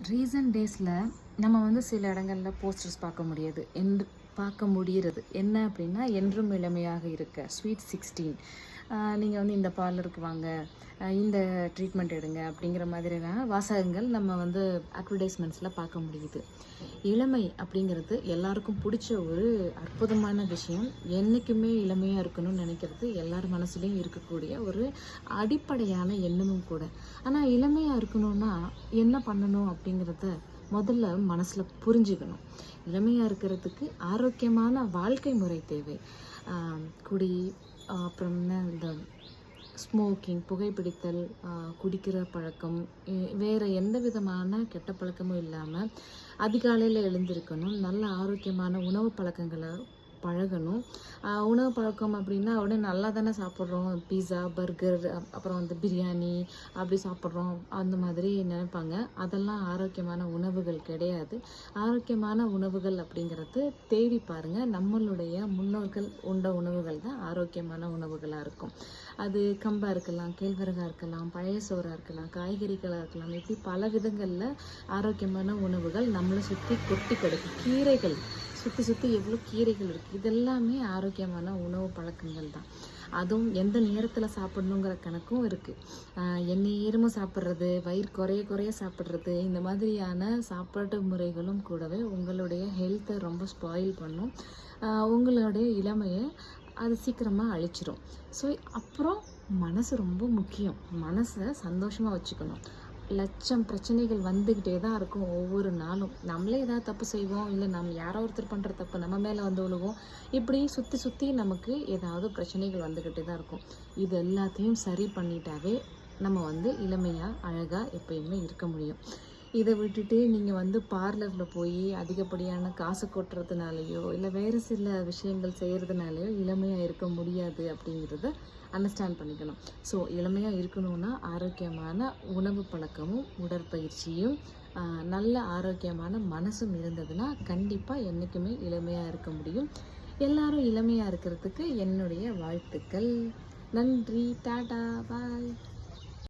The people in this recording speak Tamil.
ரீசன்ட் டேஸில் நம்ம வந்து சில இடங்களில் போஸ்டர்ஸ் பார்க்க முடிகிறது என்ன அப்படின்னா, என்றும் இளமையாக இருக்க ஸ்வீட் 16. நீங்கள் வந்து இந்த பார்லருக்கு வாங்க, இந்த ட்ரீட்மெண்ட் எடுங்க அப்படிங்கிற மாதிரியான வாசகங்கள் நம்ம வந்து அட்வர்டைஸ்மெண்ட்ஸில் பார்க்க முடியுது. இளமை அப்படிங்கிறது எல்லாருக்கும் பிடிச்ச ஒரு அற்புதமான விஷயம். என்றைக்குமே இளமையாக இருக்கணும்னு நினைக்கிறது எல்லார் மனசுலேயும் இருக்கக்கூடிய ஒரு அடிப்படையான எண்ணமும் கூட. ஆனால் இளமையாக இருக்கணும்னா என்ன பண்ணணும் அப்படிங்கிறத முதல்ல மனசில் புரிஞ்சுக்கணும். இளமையாக இருக்கிறதுக்கு ஆரோக்கியமான வாழ்க்கை முறை தேவை. குடி, அப்புறம் இந்த ஸ்மோக்கிங், புகைப்பிடித்தல், குடிக்கிற பழக்கம், வேறு எந்த விதமான கெட்ட பழக்கமும் இல்லாமல் அதிகாலையில் எழுந்திருக்கணும். நல்ல ஆரோக்கியமான உணவு பழக்கங்களை பழகணும். உணவு பழக்கம் அப்படின்னா உடனே நல்லா தானே சாப்பிட்றோம், பீஸா, பர்கர், அப்புறம் வந்து பிரியாணி அப்படி சாப்பிட்றோம் அந்த மாதிரி நினைப்பாங்க. அதெல்லாம் ஆரோக்கியமான உணவுகள் கிடையாது. ஆரோக்கியமான உணவுகள் அப்படிங்கிறது தேடி பாருங்கள். நம்மளுடைய முன்னோர்கள் உண்ட உணவுகள் தான் ஆரோக்கியமான உணவுகளாக இருக்கும். அது கம்பாக இருக்கலாம், கேழ்வரகாக இருக்கலாம், பழைய சோறாக இருக்கலாம், காய்கறிகளாக இருக்கலாம். இப்படி பல விதங்களில் ஆரோக்கியமான உணவுகள் நம்மளை சுற்றி கொட்டி கிடக்கும். கீரைகள் சுற்றி எவ்வளோ கீரைகள் இருக்குது. இதெல்லாமே ஆரோக்கியமான உணவு பழக்கங்கள் தான். அதுவும் எந்த நேரத்தில் சாப்பிடணுங்கிற கணக்கும் இருக்குது. எந்நேரமும் சாப்பிட்றது, வயிறு குறைய சாப்பிட்றது, இந்த மாதிரியான சாப்பாட்டு முறைகளும் கூடவே உங்களுடைய ஹெல்த்தை ரொம்ப ஸ்பாயில் பண்ணும். உங்களுடைய இளமையை அது சீக்கிரமாக அழிச்சிடும். ஸோ அப்புறம் மனசு ரொம்ப முக்கியம். மனசை சந்தோஷமாக வச்சுக்கணும். லட்சம் பிரச்சனைகள் வந்துக்கிட்டே தான் இருக்கும் ஒவ்வொரு நாளும். நம்மளே ஏதாவது தப்பு செய்வோம், இல்லை நம்ம யாரோ ஒருத்தர் பண்ணுற தப்பு நம்ம மேலே வந்து விழுவோம். இப்படி சுற்றி நமக்கு ஏதாவது பிரச்சனைகள் வந்துக்கிட்டே தான் இருக்கும். இது எல்லாத்தையும் சரி பண்ணிட்டாவே நம்ம வந்து இளமையாக அழகாக எப்பயுமே இருக்க முடியும். இதை விட்டுட்டு நீங்கள் வந்து பார்லரில் போய் அதிகப்படியான காசு கொட்டுறதுனாலையோ இல்லை வேறு சில விஷயங்கள் செய்கிறதுனாலையோ இளமையாக இருக்க முடியாது அப்படிங்கிறத அண்டர்ஸ்டாண்ட் பண்ணிக்கணும். ஸோ இளமையாக இருக்கணும்னா ஆரோக்கியமான உணவு பழக்கமும் உடற்பயிற்சியும் நல்ல ஆரோக்கியமான மனசும் இருந்ததுன்னா கண்டிப்பாக என்றைக்குமே இளமையாக இருக்க முடியும். எல்லாரும் இளமையாக இருக்கிறதுக்கு என்னுடைய வாழ்த்துக்கள். நன்றி. டாடா, பாய்.